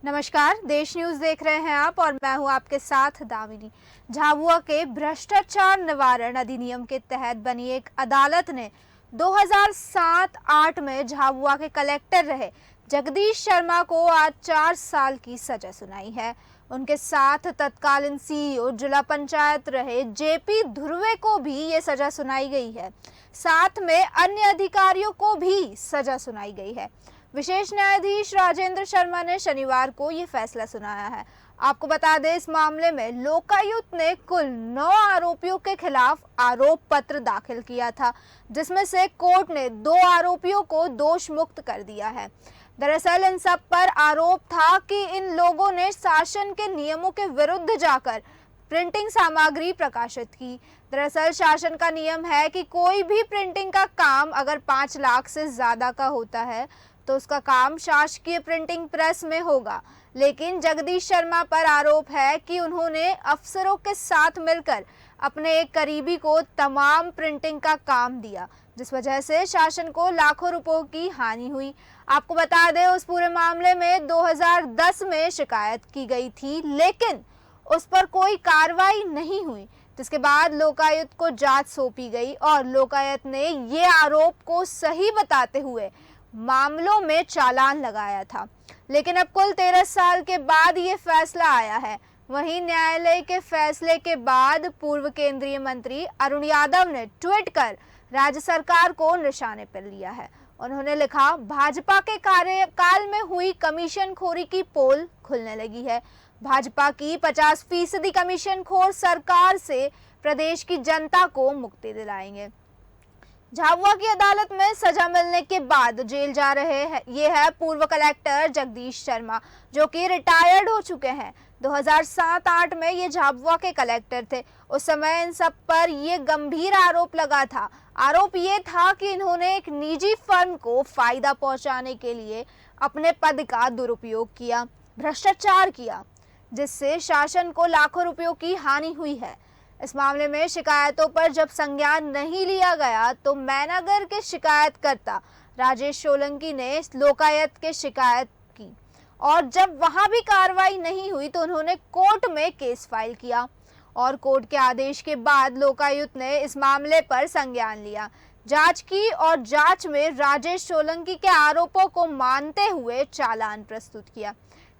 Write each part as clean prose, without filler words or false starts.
नमस्कार, देश न्यूज देख रहे हैं आप और मैं हूं आपके साथ दामिनी। झाबुआ के भ्रष्टाचार निवारण अधिनियम के तहत बनी एक अदालत ने 2007-8 में झाबुआ के कलेक्टर रहे जगदीश शर्मा को आज 4 साल की सजा सुनाई है। उनके साथ तत्कालीन सीईओ जिला पंचायत रहे जेपी धुर्वे को भी ये सजा सुनाई गई है। साथ में अन्य अधिकारियों को भी सजा सुनाई गई है। विशेष न्यायाधीश राजेंद्र शर्मा ने शनिवार को ये फैसला सुनाया है। आपको बता दें, इस मामले में लोकायुक्त ने कुल 9 आरोपियों के खिलाफ आरोप पत्र दाखिल किया था, जिसमें से कोर्ट ने 2 आरोपियों को दोष मुक्त कर दिया है। दरअसल इन सब पर आरोप था कि इन लोगों ने शासन के नियमों के विरुद्ध जाकर प्रिंटिंग सामग्री प्रकाशित की। दरअसल शासन का नियम है कि कोई भी प्रिंटिंग का काम अगर 5 लाख से ज्यादा का होता है तो उसका काम शासकीय प्रिंटिंग प्रेस में होगा। लेकिन जगदीश शर्मा पर आरोप है कि उन्होंने अफसरों के साथ मिलकर अपने एक करीबी को तमाम प्रिंटिंग का काम दिया, जिस वजह से शासन को लाखों रुपयों की हानि हुई। आपको बता दें, उस पूरे मामले में 2010 में शिकायत की गई थी, लेकिन उस पर कोई कार्रवाई नहीं हुई, जिसके बाद लोकायुक्त को जांच सौंपी गई और लोकायुक्त ने ये आरोप को सही बताते हुए मामलों में चालान लगाया था। लेकिन अब कुल 13 साल के बाद ये फैसला आया है। वहीं न्यायालय के फैसले के बाद पूर्व केंद्रीय मंत्री अरुण यादव ने ट्वीट कर राज्य सरकार को निशाने पर लिया है। उन्होंने लिखा, भाजपा के कार्यकाल में हुई कमीशनखोरी की पोल खुलने लगी है। भाजपा की 50% कमीशनखोर सरकार से प्रदेश की जनता को मुक्ति दिलाएंगे। झाबुआ की अदालत में सजा मिलने के बाद जेल जा रहे हैं ये है पूर्व कलेक्टर जगदीश शर्मा, जो कि रिटायर्ड हो चुके हैं। 2007-8 में ये झाबुआ के कलेक्टर थे। उस समय इन सब पर ये गंभीर आरोप लगा था। आरोप ये था कि इन्होंने एक निजी फर्म को फायदा पहुंचाने के लिए अपने पद का दुरुपयोग किया, भ्रष्टाचार किया, जिससे शासन को लाखों रुपयों की हानि हुई है। इस मामले में शिकायतों पर जब संज्ञान नहीं लिया गया तो मैनागर के शिकायतकर्ता राजेश सोलंकी ने लोकायुक्त के शिकायत की और जब वहां भी कार्रवाई नहीं हुई तो उन्होंने कोर्ट में केस फाइल किया और कोर्ट के आदेश के बाद लोकायुक्त ने इस मामले पर संज्ञान लिया, जांच की और जांच में राजेश सोलंकी के आरोपों को मानते हुए चालान प्रस्तुत किया।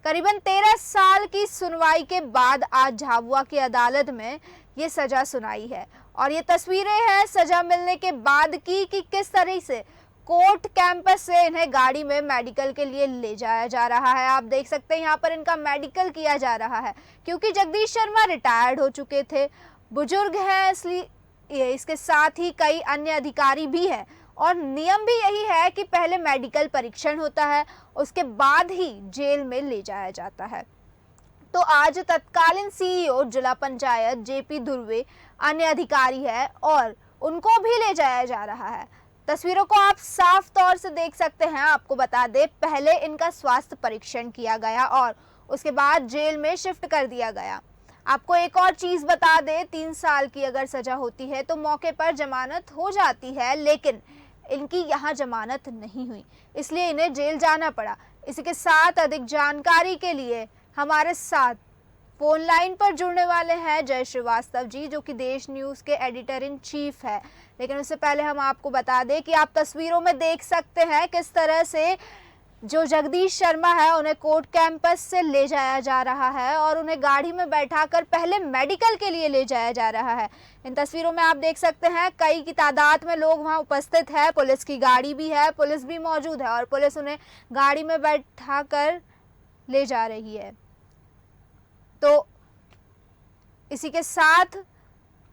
करीबन 13 साल की सुनवाई के बाद आज झाबुआ की अदालत में ये सजा सुनाई है और ये तस्वीरें हैं सजा मिलने के बाद की कि किस तरह से कोर्ट कैंपस से इन्हें गाड़ी में मेडिकल के लिए ले जाया जा रहा है। आप देख सकते हैं यहाँ पर इनका मेडिकल किया जा रहा है, क्योंकि जगदीश शर्मा रिटायर्ड हो चुके थे, बुजुर्ग हैं, इसलिए इसके साथ ही कई अन्य अधिकारी भी हैं और नियम भी यही है कि पहले मेडिकल परीक्षण होता है, उसके बाद ही जेल में ले जाया जाता है। तो आज तत्कालीन सीईओ जिला पंचायत जेपी धुर्वे अन्य अधिकारी है और उनको भी ले जाया जा रहा है। तस्वीरों को आप साफ तौर से देख सकते हैं। आपको बता दें, पहले इनका स्वास्थ्य परीक्षण किया गया और उसके बाद जेल में शिफ्ट कर दिया गया। आपको एक और चीज बता दें, 3 साल की अगर सजा होती है तो मौके पर जमानत हो जाती है, लेकिन इनकी यहाँ जमानत नहीं हुई, इसलिए इन्हें जेल जाना पड़ा। इसी के साथ अधिक जानकारी के लिए हमारे साथ फोन लाइन पर जुड़ने वाले हैं जय श्रीवास्तव जी, जो कि देश न्यूज के एडिटर इन चीफ है। लेकिन उससे पहले हम आपको बता दें कि आप तस्वीरों में देख सकते हैं किस तरह से जो जगदीश शर्मा है उन्हें कोर्ट कैंपस से ले जाया जा रहा है और उन्हें गाड़ी में बैठाकर पहले मेडिकल के लिए ले जाया जा रहा है। इन तस्वीरों में आप देख सकते हैं कई की तादाद में लोग वहां उपस्थित है, पुलिस की गाड़ी भी है, पुलिस भी मौजूद है और पुलिस उन्हें गाड़ी में बैठाकर ले जा रही है। तो इसी के साथ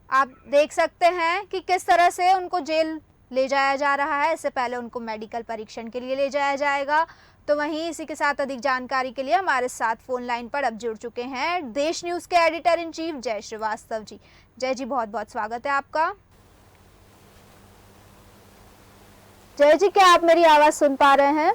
आप देख सकते हैं कि किस तरह से उनको जेल ले जाया जा रहा है। इससे पहले उनको मेडिकल परीक्षण के लिए ले जाया जाएगा। तो वहीं इसी के साथ अधिक जानकारी के लिए हमारे साथ फोन लाइन पर अब जुड़ चुके हैं देश न्यूज के एडिटर इन चीफ जय श्रीवास्तव जी। जय जी, बहुत बहुत स्वागत है आपका। जय जी, क्या आप मेरी आवाज सुन पा रहे हैं?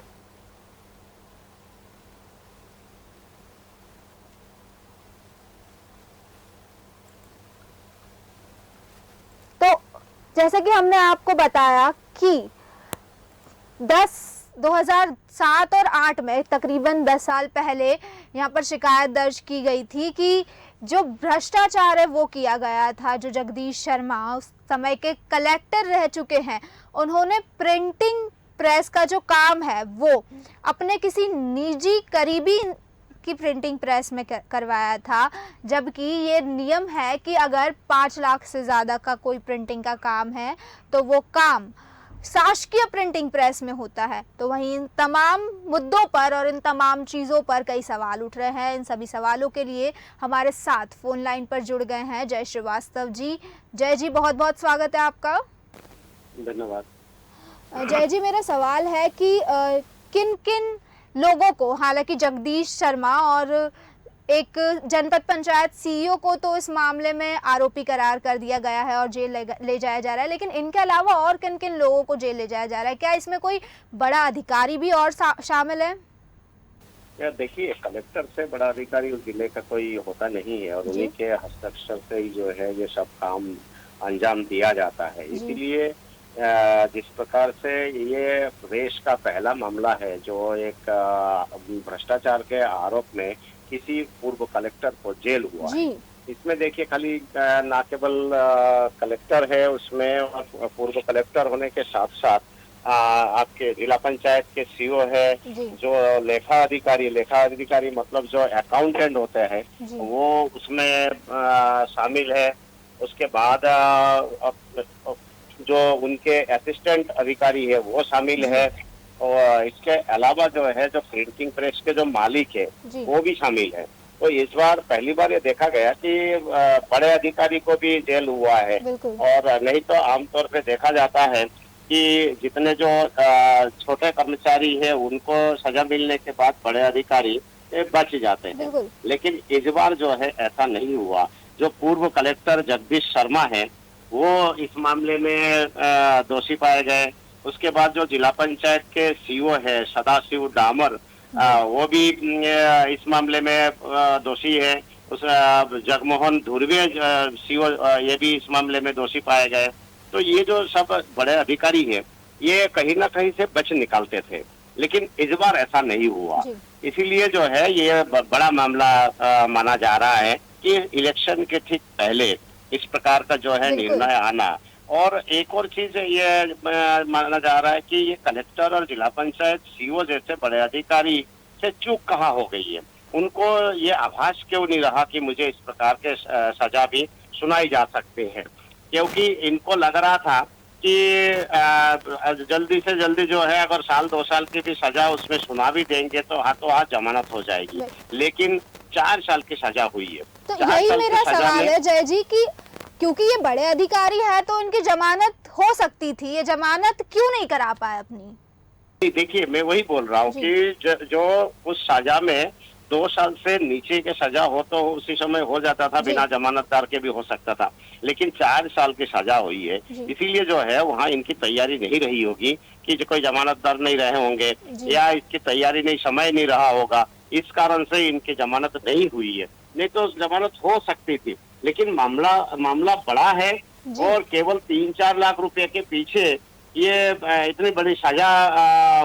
जैसे कि हमने आपको बताया कि 10 2007 और 8 में तकरीबन 10 साल पहले यहाँ पर शिकायत दर्ज की गई थी कि जो भ्रष्टाचार है वो किया गया था। जो जगदीश शर्मा उस समय के कलेक्टर रह चुके हैं, उन्होंने प्रिंटिंग प्रेस का जो काम है वो अपने किसी निजी करीबी की प्रिंटिंग प्रेस में करवाया था, जबकि ये नियम है कि अगर 5 लाख से ज़्यादा का कोई प्रिंटिंग का काम है तो वो काम शासकीय प्रिंटिंग प्रेस में होता है। तो वहीं इन तमाम मुद्दों पर और इन तमाम चीज़ों पर कई सवाल उठ रहे हैं। इन सभी सवालों के लिए हमारे साथ फोन लाइन पर जुड़ गए हैं जय श्रीवास्तव जी। जय जी, बहुत बहुत स्वागत है आपका। धन्यवाद। जय जी, मेरा सवाल है कि किन किन लोगों को, हालांकि जगदीश शर्मा और एक जनपद पंचायत सीईओ को तो इस मामले में आरोपी करार कर दिया गया है और जेल ले जाया जा रहा है, लेकिन इनके अलावा और किन किन लोगों को जेल ले जाया जा रहा है? क्या इसमें कोई बड़ा अधिकारी भी और शामिल है? यार देखिए, कलेक्टर से बड़ा अधिकारी उस जिले का कोई होता नहीं है और उन्हीं के हस्ताक्षर से ही जो है ये सब काम अंजाम दिया जाता है। इसीलिए जिस प्रकार से ये प्रदेश का पहला मामला है जो एक भ्रष्टाचार के आरोप में किसी पूर्व कलेक्टर को जेल हुआ है, इसमें देखिए खाली ना केवल कलेक्टर है उसमें, और पूर्व कलेक्टर होने के साथ साथ आपके जिला पंचायत के सीईओ है, जो लेखा अधिकारी मतलब जो अकाउंटेंट होते हैं वो उसमें शामिल है। उसके बाद जो उनके असिस्टेंट अधिकारी है वो शामिल है, और इसके अलावा जो है जो प्रिंटिंग प्रेस के जो मालिक है वो भी शामिल है। तो इस बार पहली बार ये देखा गया कि बड़े अधिकारी को भी जेल हुआ है, और नहीं तो आमतौर पे देखा जाता है कि जितने जो छोटे कर्मचारी है उनको सजा मिलने के बाद बड़े अधिकारी बच जाते हैं, लेकिन इस बार जो है ऐसा नहीं हुआ। जो पूर्व कलेक्टर जगदीश शर्मा है वो इस मामले में दोषी पाए गए। उसके बाद जो जिला पंचायत के सीईओ है सदाशिव डामर, वो भी इस मामले में दोषी है। उस जगमोहन धुर्वे सीईओ ये भी इस मामले में दोषी पाए गए। तो ये जो सब बड़े अधिकारी है ये कहीं ना कहीं से बच निकालते थे, लेकिन इस बार ऐसा नहीं हुआ। इसीलिए जो है ये बड़ा मामला माना जा रहा है कि इलेक्शन के ठीक पहले इस प्रकार का जो है निर्णय आना। और एक और चीज ये माना जा रहा है कि ये कलेक्टर और जिला पंचायत सीईओ जैसे बड़े अधिकारी से चूक कहाँ हो गई है, उनको ये आभास क्यों नहीं रहा कि मुझे इस प्रकार के सजा भी सुनाई जा सकते हैं, क्योंकि इनको लग रहा था कि जल्दी से जल्दी जो है अगर 1-2 साल की भी सजा उसमें सुना भी देंगे तो हाथों हाथ जमानत हो जाएगी, लेकिन 4 साल की सजा हुई है। तो यही मेरा सवाल है जय जी कि क्योंकि ये बड़े अधिकारी है तो इनकी जमानत हो सकती थी, ये जमानत क्यों नहीं करा पाए अपनी? देखिए, मैं वही बोल रहा हूँ कि जो उस सजा में 2 साल से नीचे के सजा हो तो उसी समय हो जाता था, बिना जमानतदार के भी हो सकता था, लेकिन 4 साल की सजा हुई है। इसीलिए जो है वहाँ इनकी तैयारी नहीं रही होगी कि जो कोई जमानतदार नहीं रहे होंगे या इसकी तैयारी नहीं, समय नहीं रहा होगा, इस कारण से इनकी जमानत नहीं हुई है। नहीं तो जमानत हो सकती थी, लेकिन मामला बड़ा है और केवल 3-4 लाख रुपए के पीछे ये इतनी बड़ी सजा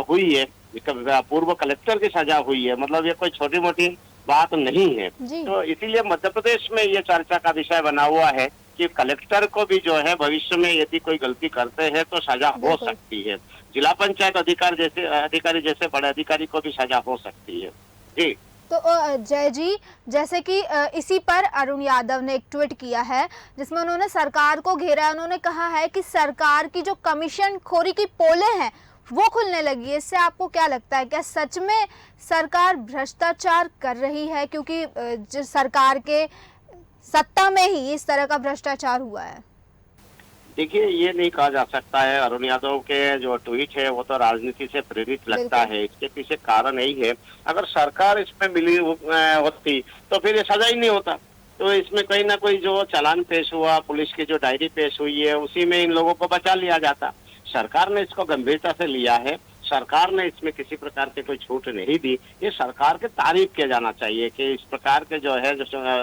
हुई है, पूर्व कलेक्टर की सजा हुई है, मतलब ये कोई छोटी मोटी बात नहीं है। तो इसीलिए मध्य प्रदेश में ये चर्चा का विषय बना हुआ है कि कलेक्टर को भी जो है भविष्य में यदि कोई गलती करते हैं तो सजा हो सकती है। जिला पंचायत अधिकारी जैसे बड़े अधिकारी को भी सजा हो सकती है। जी तो जय जी, जैसे कि इसी पर अरुण यादव ने एक ट्वीट किया है जिसमें उन्होंने सरकार को घेरा है। उन्होंने कहा है कि सरकार की जो कमीशन खोरी की पोलें हैं वो खुलने लगी है। इससे आपको क्या लगता है, क्या सच में सरकार भ्रष्टाचार कर रही है? क्योंकि जो सरकार के सत्ता में ही इस तरह का भ्रष्टाचार हुआ है। देखिए, ये नहीं कहा जा सकता है। अरुण यादव के जो ट्वीट है वो तो राजनीति से प्रेरित लगता है, इसके पीछे कारण यही है, अगर सरकार इसमें मिली होती तो फिर ये सजा ही नहीं होता। तो इसमें कहीं ना कोई जो चालान पेश हुआ, पुलिस की जो डायरी पेश हुई है, उसी में इन लोगों को बचा लिया जाता। सरकार ने इसको गंभीरता से लिया है, सरकार ने इसमें किसी प्रकार की कोई छूट नहीं दी। ये सरकार की तारीफ किया जाना चाहिए कि इस प्रकार के जो है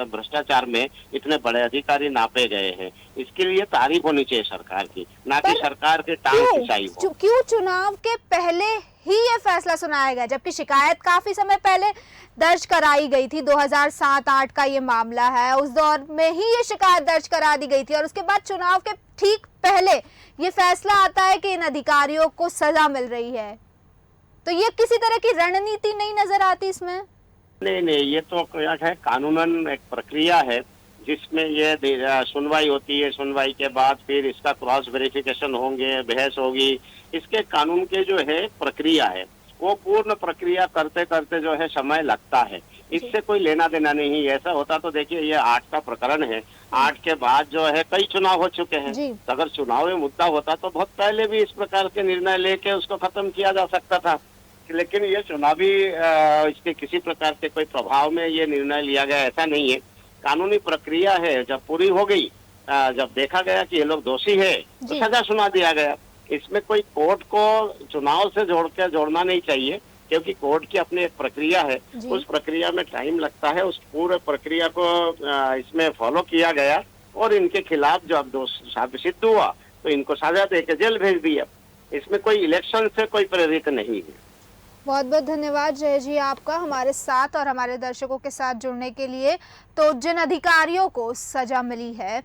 भ्रष्टाचार में इतने बड़े अधिकारी नापे गए हैं, इसके लिए तारीफ होनी चाहिए सरकार की, ना कि सरकार के टांग खिंचाई हो। क्यों चुनाव के पहले ही ये फैसला सुनाया गया, जबकि शिकायत काफी समय पहले दर्ज कराई गई थी। 2007-8 का ये मामला है, उस दौर में ही ये शिकायत दर्ज करा दी गई थी और उसके बाद चुनाव के ठीक पहले ये फैसला आता है कि इन अधिकारियों को सजा मिल रही है। तो ये किसी तरह की रणनीति नहीं नजर आती इसमें? नहीं, ये तो क्या है, कानूनन एक प्रक्रिया है जिसमें ये सुनवाई होती है। सुनवाई के बाद फिर इसका क्रॉस वेरिफिकेशन होंगे, बहस होगी। इसके कानून के जो है प्रक्रिया है, वो पूर्ण प्रक्रिया करते करते जो है समय लगता है। इससे कोई लेना देना नहीं। ऐसा होता तो देखिए, ये 8 का प्रकरण है, 8 के बाद जो है कई चुनाव हो चुके हैं। तो अगर चुनाव में मुद्दा होता तो बहुत पहले भी इस प्रकार के निर्णय लेके उसको खत्म किया जा सकता था। लेकिन ये चुनावी इसके किसी प्रकार के कोई प्रभाव में ये निर्णय लिया गया, ऐसा नहीं है। कानूनी प्रक्रिया है, जब पूरी हो गई, जब देखा गया कि ये लोग दोषी है तो सजा सुना दिया गया। इसमें कोई कोर्ट को चुनाव से जोड़ना नहीं चाहिए, क्योंकि कोर्ट की अपनी एक प्रक्रिया है। उस प्रक्रिया में टाइम लगता है। उस पूरे प्रक्रिया को इसमें फॉलो किया गया और इनके खिलाफ जब दोष सिद्ध हुआ तो इनको सजा दे के जेल भेज दिया। इसमें कोई इलेक्शन से कोई प्रेरित नहीं है। बहुत बहुत धन्यवाद जय जी आपका हमारे साथ और हमारे दर्शकों के साथ जुड़ने के लिए। तो जिन अधिकारियों को सजा मिली है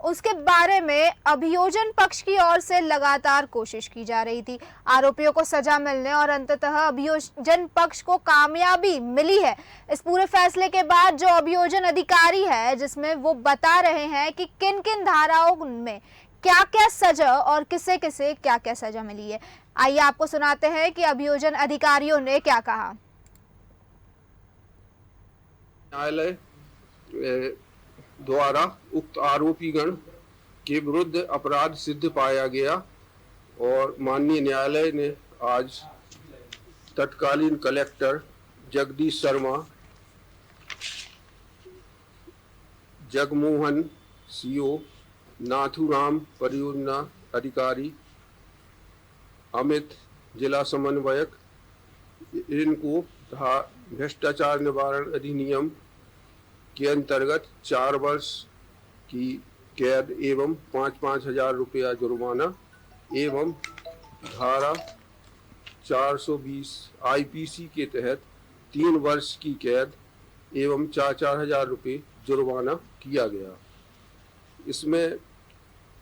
उसके बारे में अभियोजन पक्ष की ओर से लगातार कोशिश की जा रही थी आरोपियों को सजा मिलने, और अंततः अभियोजन पक्ष को कामयाबी मिली है। इस पूरे फैसले के बाद जो अभियोजन अधिकारी है, जिसमें वो बता रहे हैं कि किन किन धाराओं में क्या क्या सजा और किसे किसे क्या क्या सजा मिली है। आइए आपको सुनाते हैं कि अभियोजन अधिकारियों ने क्या कहा। न्यायालय द्वारा उक्त आरोपीगण के विरुद्ध अपराध सिद्ध पाया गया और माननीय न्यायालय ने आज तत्कालीन कलेक्टर जगदीश शर्मा, जगमोहन सीओ, नाथुराम परियोजना अधिकारी, अमित जिला समन्वयक, इनको भ्रष्टाचार निवारण अधिनियम के अंतर्गत 4 वर्ष की कैद एवं 5-5 हजार रुपया जुर्माना एवं धारा 420 आईपीसी के तहत 3 वर्ष की कैद एवं 4-4 हजार रुपये जुर्माना किया गया। इसमें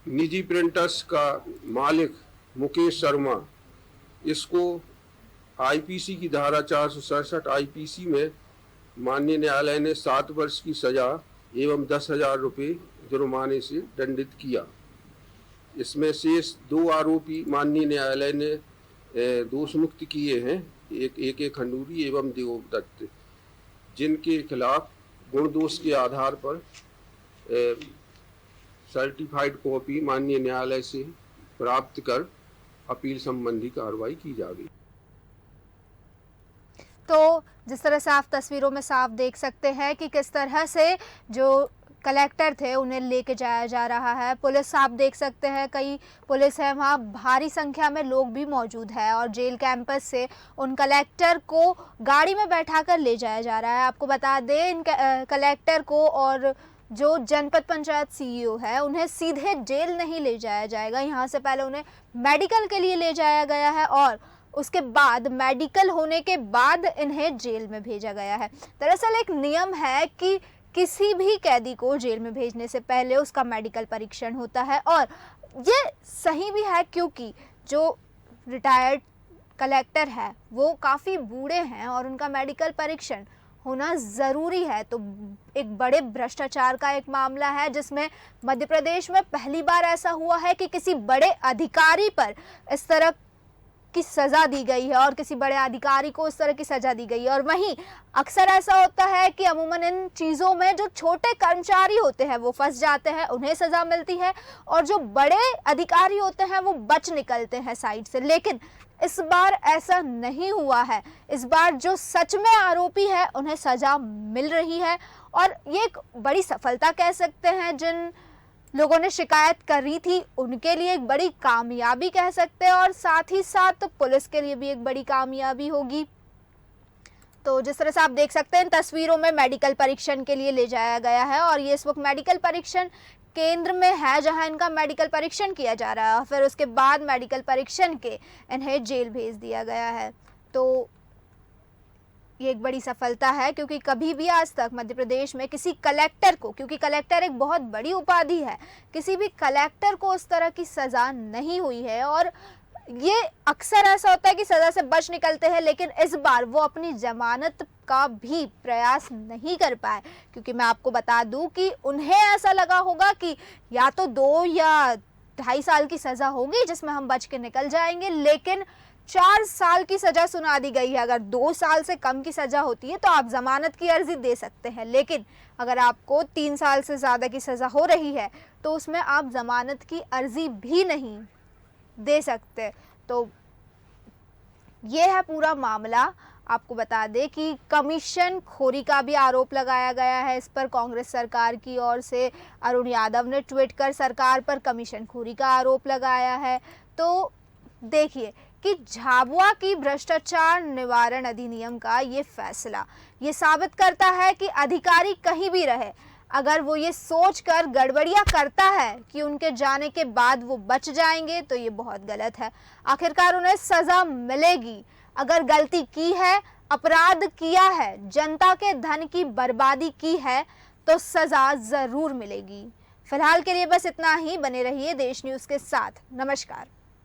निजी प्रिंटर्स का मालिक मुकेश शर्मा, इसको आईपीसी की धारा 467 आईपीसी में माननीय न्यायालय ने 7 वर्ष की सजा एवं 10,000 रुपये जुर्माने से दंडित किया। इसमें शेष 2 आरोपी माननीय न्यायालय ने दोष मुक्त किए हैं, एक खंडूरी एवं देवदत्त, जिनके खिलाफ गुण दोष के आधार पर सर्टिफाइड कॉपी माननीय न्यायालय से प्राप्त कर अपील संबंधी कार्रवाई की जाएगी। तो जिस तरह से आप तस्वीरों में साफ देख सकते हैं कि किस तरह से जो कलेक्टर थे उन्हें लेके जाया जा रहा है। पुलिस आप देख सकते हैं, कई पुलिस है वहाँ, भारी संख्या में लोग भी मौजूद है और जेल कैंपस से उन कलेक्टर को गाड़ी में बैठाकर ले जाया जा रहा है। आपको बता दें, इन कलेक्टर को और जो जनपद पंचायत सीईओ है उन्हें सीधे जेल नहीं ले जाया जाएगा। यहाँ से पहले उन्हें मेडिकल के लिए ले जाया गया है और उसके बाद मेडिकल होने के बाद इन्हें जेल में भेजा गया है। दरअसल एक नियम है कि किसी भी कैदी को जेल में भेजने से पहले उसका मेडिकल परीक्षण होता है, और ये सही भी है क्योंकि जो रिटायर्ड कलेक्टर है वो काफ़ी बूढ़े हैं और उनका मेडिकल परीक्षण होना ज़रूरी है। तो एक बड़े भ्रष्टाचार का एक मामला है जिसमें मध्य प्रदेश में पहली बार ऐसा हुआ है कि किसी बड़े अधिकारी पर इस तरह की सज़ा दी गई है और किसी बड़े अधिकारी को इस तरह की सज़ा दी गई है। और वहीं अक्सर ऐसा होता है कि अमूमन इन चीज़ों में जो छोटे कर्मचारी होते हैं वो फंस जाते हैं, उन्हें सज़ा मिलती है, और जो बड़े अधिकारी होते हैं वो बच निकलते हैं साइड से। लेकिन इस बार ऐसा नहीं हुआ है। इस बार जो सच में आरोपी है उन्हें सज़ा मिल रही है और ये एक बड़ी सफलता कह सकते हैं। जिन लोगों ने शिकायत करी थी उनके लिए एक बड़ी कामयाबी कह सकते हैं और साथ ही साथ पुलिस के लिए भी एक बड़ी कामयाबी होगी। तो जिस तरह से आप देख सकते हैं तस्वीरों में मेडिकल परीक्षण के लिए ले जाया गया है और ये इस वक्त मेडिकल परीक्षण केंद्र में है जहां इनका मेडिकल परीक्षण किया जा रहा है। फिर उसके बाद मेडिकल परीक्षण के इन्हें जेल भेज दिया गया है। तो ये एक बड़ी सफलता है क्योंकि कभी भी आज तक मध्य प्रदेश में किसी कलेक्टर को, क्योंकि कलेक्टर एक बहुत बड़ी उपाधि है, किसी भी कलेक्टर को उस तरह की सज़ा नहीं हुई है। और ये अक्सर ऐसा होता है कि सज़ा से बच निकलते हैं, लेकिन इस बार वो अपनी जमानत का भी प्रयास नहीं कर पाए, क्योंकि मैं आपको बता दूं कि उन्हें ऐसा लगा होगा कि या तो 2 या 2.5 साल की सज़ा होगी जिसमें हम बच के निकल जाएंगे, लेकिन 4 साल की सज़ा सुना दी गई है। अगर 2 साल से कम की सज़ा होती है तो आप जमानत की अर्जी दे सकते हैं, लेकिन अगर आपको 3 साल से ज़्यादा की सज़ा हो रही है तो उसमें आप जमानत की अर्जी भी नहीं दे सकते। तो ये है पूरा मामला। आपको बता दें कि कमीशन खोरी का भी आरोप लगाया गया है इस पर कांग्रेस सरकार की ओर से। अरुण यादव ने ट्वीट कर सरकार पर कमीशन खोरी का आरोप लगाया है। तो देखिए कि झाबुआ की भ्रष्टाचार निवारण अधिनियम का ये फैसला ये साबित करता है कि अधिकारी कहीं भी रहे, अगर वो ये सोचकर गड़बड़ियां करता है कि उनके जाने के बाद वो बच जाएंगे तो ये बहुत गलत है। आखिरकार उन्हें सजा मिलेगी। अगर गलती की है, अपराध किया है, जनता के धन की बर्बादी की है तो सजा जरूर मिलेगी। फिलहाल के लिए बस इतना ही। बने रहिए देश न्यूज़ के साथ। नमस्कार।